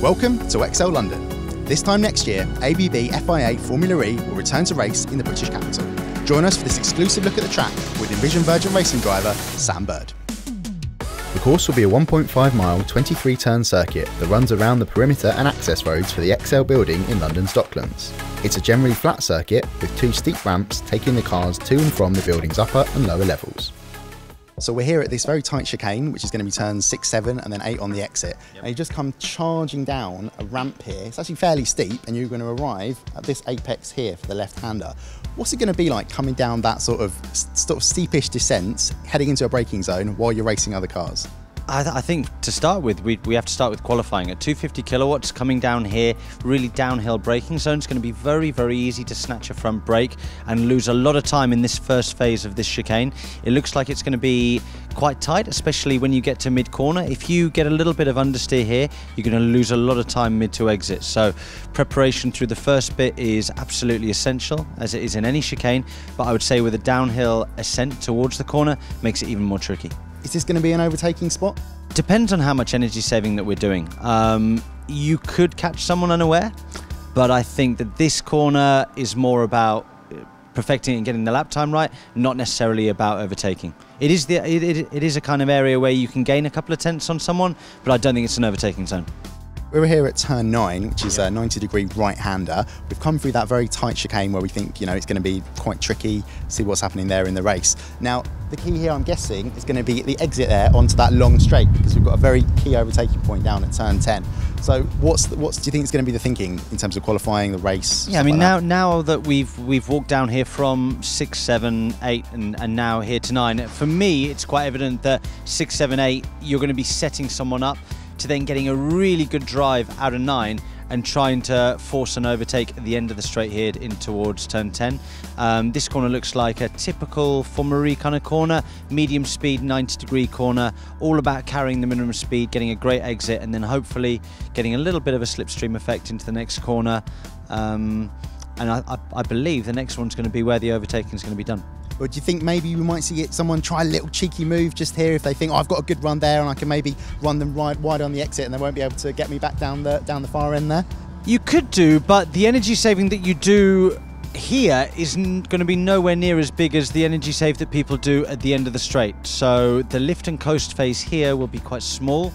Welcome to XL London. This time next year, ABB FIA Formula E will return to race in the British capital. Join us for this exclusive look at the track with Envision Virgin Racing driver Sam Bird. The course will be a 1.5-mile, 23-turn circuit that runs around the perimeter and access roads for the XL building in London's Docklands. It's a generally flat circuit with 2 steep ramps taking the cars to and from the building's upper and lower levels. So we're here at this very tight chicane, which is going to be turns 6, 7 and then 8 on the exit. And you just come charging down a ramp here. It's actually fairly steep and you're going to arrive at this apex here for the left-hander. What's it going to be like coming down that sort of steepish descent, heading into a braking zone while you're racing other cars? I think to start with, we have to start with qualifying. At 250 kilowatts coming down here, really downhill braking zone, it's going to be very, very easy to snatch a front brake and lose a lot of time in this first phase of this chicane. It looks like it's going to be quite tight, especially when you get to mid-corner. If you get a little bit of understeer here, you're going to lose a lot of time mid to exit. So preparation through the first bit is absolutely essential, as it is in any chicane, but I would say with a downhill ascent towards the corner makes it even more tricky. Is this going to be an overtaking spot? Depends on how much energy saving that we're doing. You could catch someone unaware, but I think that this corner is more about perfecting and getting the lap time right, not necessarily about overtaking. It is a kind of area where you can gain a couple of tenths on someone, but I don't think it's an overtaking zone. We're here at turn 9, which is a 90-degree right-hander. We've come through that very tight chicane where we think, it's going to be quite tricky, see what's happening there in the race. Now, the key here, I'm guessing, is going to be the exit there onto that long straight, because we've got a very key overtaking point down at turn 10. So what do you think is going to be the thinking in terms of qualifying the race? Yeah, I mean, now that we've walked down here from 6, 7, 8 and now here to 9, for me, it's quite evident that 6, 7, 8, you're going to be setting someone up to then getting a really good drive out of 9 and trying to force an overtake at the end of the straight here in towards turn 10. This corner looks like a typical Formula E kind of corner, medium speed, 90-degree corner, all about carrying the minimum speed, getting a great exit, and then hopefully getting a little bit of a slipstream effect into the next corner. And I believe the next one's going to be where the overtaking is going to be done. Or do you think maybe we might see someone try a little cheeky move just here if they think, I've got a good run there and I can maybe run them wide on the exit and they won't be able to get me back down the far end there? You could do, but the energy saving that you do here isn't going to be nowhere near as big as the energy save that people do at the end of the straight. So the lift and coast phase here will be quite small.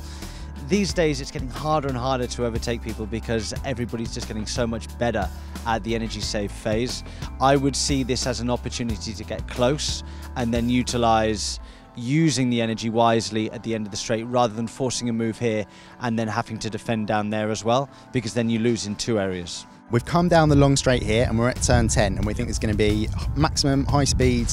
These days it's getting harder and harder to overtake people because everybody's just getting so much better at the energy save phase. I would see this as an opportunity to get close and then utilize using the energy wisely at the end of the straight rather than forcing a move here and then having to defend down there as well, because then you lose in 2 areas. We've come down the long straight here and we're at turn 10 and we think there's going to be maximum high speed,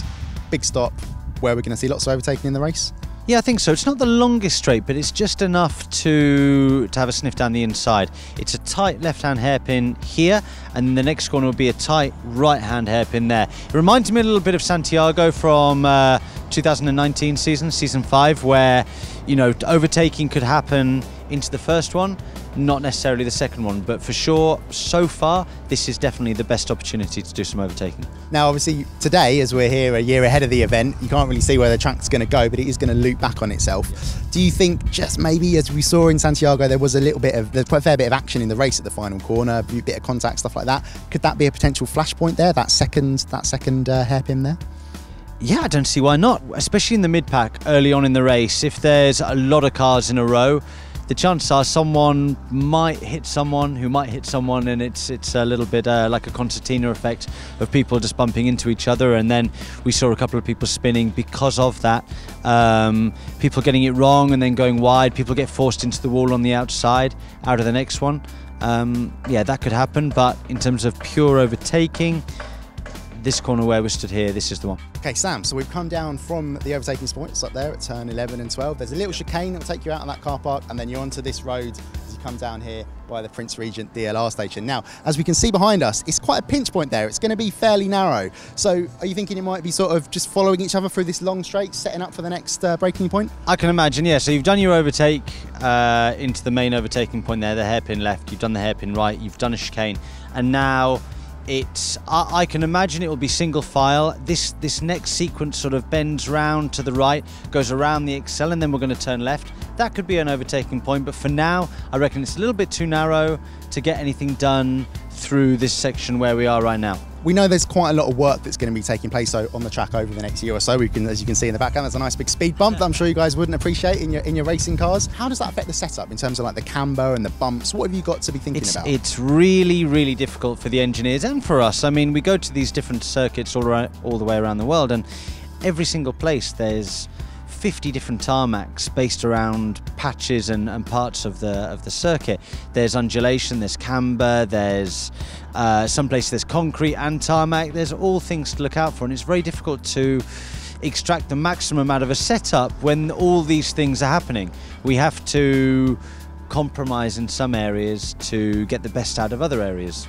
big stop, where we're going to see lots of overtaking in the race. Yeah, I think so. It's not the longest straight, but it's just enough to have a sniff down the inside. It's a tight left-hand hairpin here, and the next corner will be a tight right-hand hairpin there. It reminds me a little bit of Santiago from 2019 season 5, where, overtaking could happen into the first one, not necessarily the second one, but for sure, so far, this is definitely the best opportunity to do some overtaking. Now, obviously, today, as we're here a year ahead of the event, you can't really see where the track's going to go, but it is going to loop back on itself. Do you think just maybe, as we saw in Santiago, there's quite a fair bit of action in the race at the final corner, a bit of contact, stuff like that. Could that be a potential flashpoint there, that second hairpin there? Yeah, I don't see why not, especially in the mid-pack early on in the race. If there's a lot of cars in a row, the chances are someone might hit someone who might hit someone, and it's a little bit like a concertina effect of people just bumping into each other. And then we saw a couple of people spinning because of that. People getting it wrong and then going wide. People get forced into the wall on the outside out of the next one. Yeah, that could happen, but in terms of pure overtaking, this corner where we're stood here, this is the one. Okay, Sam, so we've come down from the overtaking spots up there at turn 11 and 12. There's a little chicane that will take you out of that car park, and then you're onto this road as you come down here by the Prince Regent DLR station. Now, as we can see behind us, it's quite a pinch point there. It's going to be fairly narrow. So are you thinking it might be sort of just following each other through this long straight, setting up for the next braking point? I can imagine, yeah. So you've done your overtake into the main overtaking point there, the hairpin left. You've done the hairpin right. You've done a chicane. And now I can imagine it will be single file. This next sequence sort of bends round to the right, goes around the Excel, and then we're going to turn left. That could be an overtaking point, but for now, I reckon it's a little bit too narrow to get anything done through this section where we are right now. We know there's quite a lot of work that's going to be taking place on the track over the next year or so. As you can see in the background, there's a nice big speed bump that I'm sure you guys wouldn't appreciate in your racing cars. How does that affect the setup in terms of like the camber and the bumps? What have you got to be thinking about? It's really, really difficult for the engineers and for us. I mean, we go to these different circuits all the way around the world, and every single place there's 50 different tarmacs based around patches and parts of the circuit. There's undulation, there's camber, there's some places there's concrete and tarmac. There's all things to look out for, and it's very difficult to extract the maximum out of a setup when all these things are happening. We have to compromise in some areas to get the best out of other areas.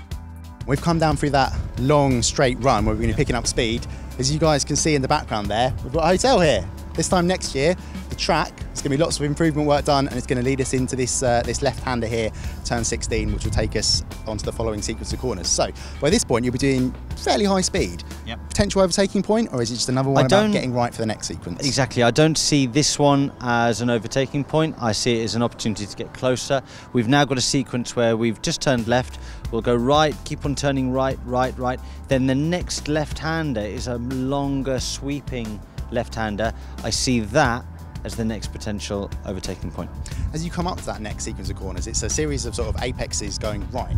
We've come down through that long straight run where we're going to be picking up speed. As you guys can see in the background there, we've got a hotel here. This time next year, the track, there's going to be lots of improvement work done, and it's going to lead us into this left-hander here, turn 16, which will take us onto the following sequence of corners. So by this point, you'll be doing fairly high speed. Yep. Potential overtaking point, or is it just another one about getting right for the next sequence? Exactly. I don't see this one as an overtaking point. I see it as an opportunity to get closer. We've now got a sequence where we've just turned left. We'll go right, keep on turning right, right, right. Then the next left-hander is a longer sweeping left-hander. I see that as the next potential overtaking point. As you come up to that next sequence of corners, it's a series of sort of apexes going right.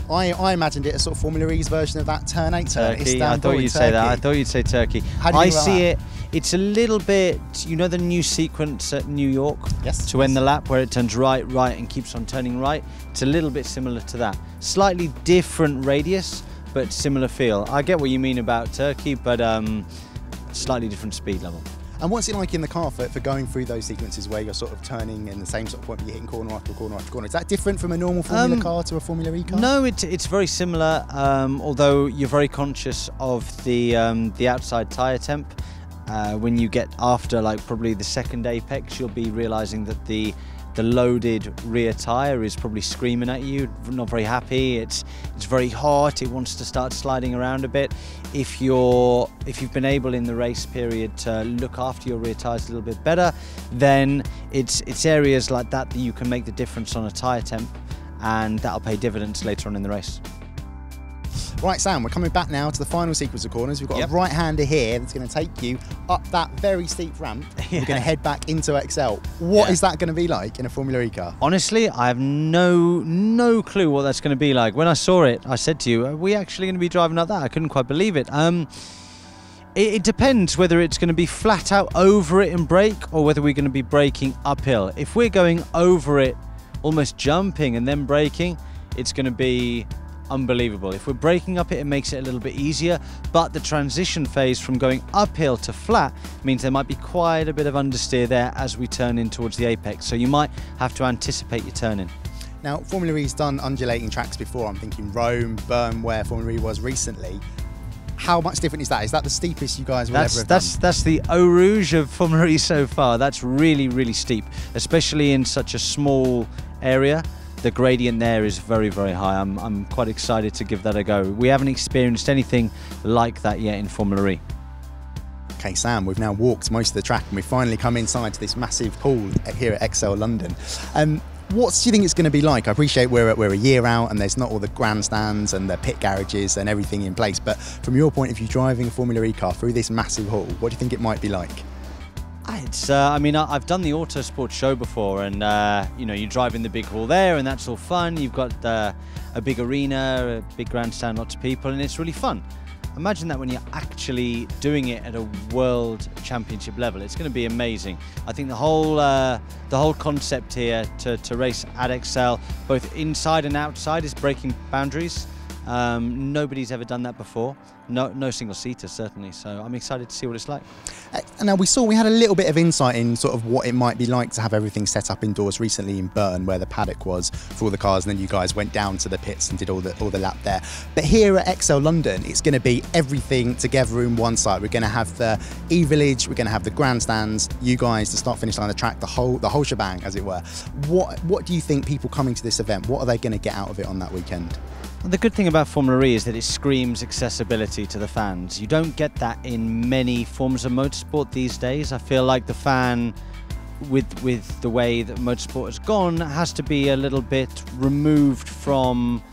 I imagined it as sort of Formula E's version of that turn 8 turn. Turkey. I thought you'd say that. I thought you'd say Turkey. How do you I think about see that? it's a little bit, you know the new sequence at New York? Yes. To end the lap where it turns right, right and keeps on turning right? It's a little bit similar to that. Slightly different radius, but similar feel. I get what you mean about Turkey, but slightly different speed level. And what's it like in the car for going through those sequences where you're sort of turning in the same sort of point, but you're hitting corner after corner after corner? Is that different from a normal Formula car to a Formula E car? No, it's very similar, although you're very conscious of the outside tyre temp. When you get after like probably the second apex, you'll be realising that the loaded rear tyre is probably screaming at you, not very happy. It's very hot, it wants to start sliding around a bit. If you've been able in the race period to look after your rear tyres a little bit better, then it's areas like that you can make the difference on a tyre temp, and that'll pay dividends later on in the race. Right, Sam, we're coming back now to the final sequence of corners. We've got a right-hander here that's going to take you up that very steep ramp. We're going to head back into XL. What is that going to be like in a Formula E car? Honestly, I have no clue what that's going to be like. When I saw it, I said to you, are we actually going to be driving like that? I couldn't quite believe it. It depends whether it's going to be flat out over it and brake, or whether we're going to be braking uphill. If we're going over it, almost jumping and then braking, it's going to be unbelievable. If we're braking up it makes it a little bit easier, but the transition phase from going uphill to flat means there might be quite a bit of understeer there as we turn in towards the apex, so you might have to anticipate your turn in. Now, Formula E's done undulating tracks before. I'm thinking Rome, Bern, where Formula E was recently. How much different is that? Is that the steepest you guys will ever have done? That's the Eau Rouge of Formula E so far. That's really, really steep, especially in such a small area. The gradient there is very, very high. I'm quite excited to give that a go. We haven't experienced anything like that yet in Formula E. Okay, Sam, we've now walked most of the track and we've finally come inside to this massive pool here at XL London. What do you think it's going to be like? I appreciate we're a year out and there's not all the grandstands and the pit garages and everything in place, but from your point of view, driving a Formula E car through this massive hall, what do you think it might be like? I mean, I've done the Autosport show before, and you know, you drive in the big hall there, and that's all fun. You've got a big arena, a big grandstand, lots of people, and it's really fun. Imagine that when you're actually doing it at a world championship level. It's going to be amazing. I think the whole concept here to race at XL, both inside and outside, is breaking boundaries. Nobody's ever done that before. No single-seater, certainly. So I'm excited to see what it's like. Now, we had a little bit of insight in sort of what it might be like to have everything set up indoors recently in Bern, where the paddock was for all the cars, and then you guys went down to the pits and did all the lap there. But here at XL London, it's going to be everything together in one site. We're going to have the E-Village, we're going to have the grandstands, you guys, the start-finish line, the track, the whole shebang, as it were. What do you think people coming to this event, what are they going to get out of it on that weekend? The good thing about Formula E is that it screams accessibility to the fans. You don't get that in many forms of motorsport these days. I feel like the fan, with the way that motorsport has gone, has to be a little bit removed from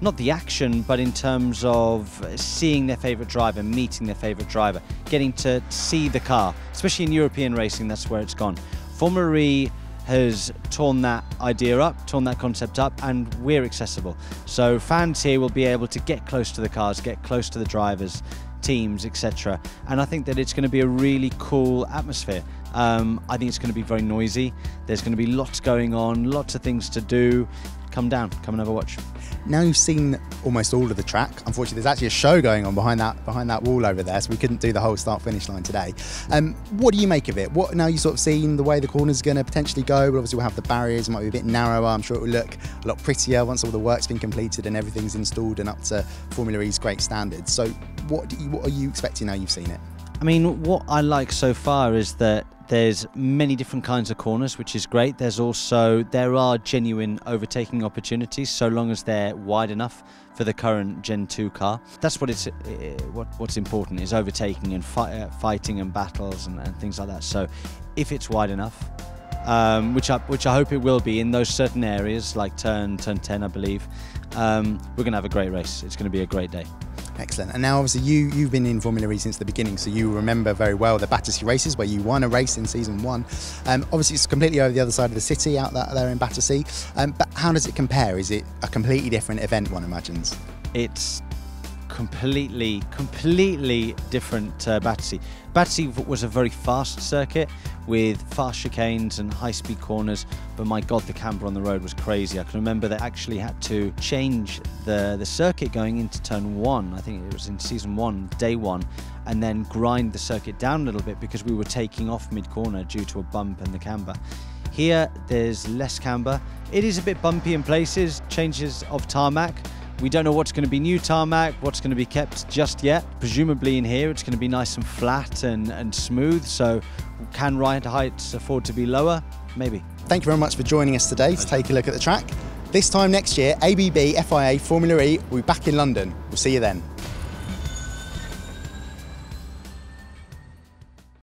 not the action, but in terms of seeing their favourite driver, meeting their favourite driver, getting to see the car. Especially in European racing, that's where it's gone. Formula E has torn that idea up, torn that concept up, and we're accessible. So fans here will be able to get close to the cars, get close to the drivers, teams, etc. And I think that it's going to be a really cool atmosphere. I think it's going to be very noisy. There's going to be lots going on, lots of things to do. Come down, come and have a watch. Now you've seen almost all of the track. Unfortunately, there's actually a show going on behind that wall over there, so we couldn't do the whole start-finish line today. What do you make of it? What, now you've sort of seen the way the corner's going to potentially go, but obviously we'll have the barriers, it might be a bit narrower. I'm sure it will look a lot prettier once all the work's been completed and everything's installed and up to Formula E's great standards. So what are you expecting now you've seen it? I mean, what I like so far is that there's many different kinds of corners, which is great. There are genuine overtaking opportunities, so long as they're wide enough for the current Gen 2 car. That's what's important, is overtaking and fighting and battles and things like that. So if it's wide enough, which I hope it will be in those certain areas, like turn 10, I believe, we're going to have a great race. It's going to be a great day. Excellent. And now obviously you've been in Formula E since the beginning, so you remember very well the Battersea races where you won a race in season 1. Obviously it's completely over the other side of the city out there in Battersea, but how does it compare? Is it a completely different event, one imagines? It's completely different to Battersea. Battersea was a very fast circuit with fast chicanes and high-speed corners, but my God, the camber on the road was crazy. I can remember they actually had to change the circuit going into turn 1, I think it was in season 1, day 1, and then grind the circuit down a little bit because we were taking off mid-corner due to a bump and the camber. Here, there's less camber. It is a bit bumpy in places, changes of tarmac. We don't know what's going to be new tarmac, what's going to be kept just yet. Presumably in here it's going to be nice and flat and smooth, so can ride heights afford to be lower? Maybe. Thank you very much for joining us today to take a look at the track. This time next year, ABB FIA Formula E will be back in London. We'll see you then.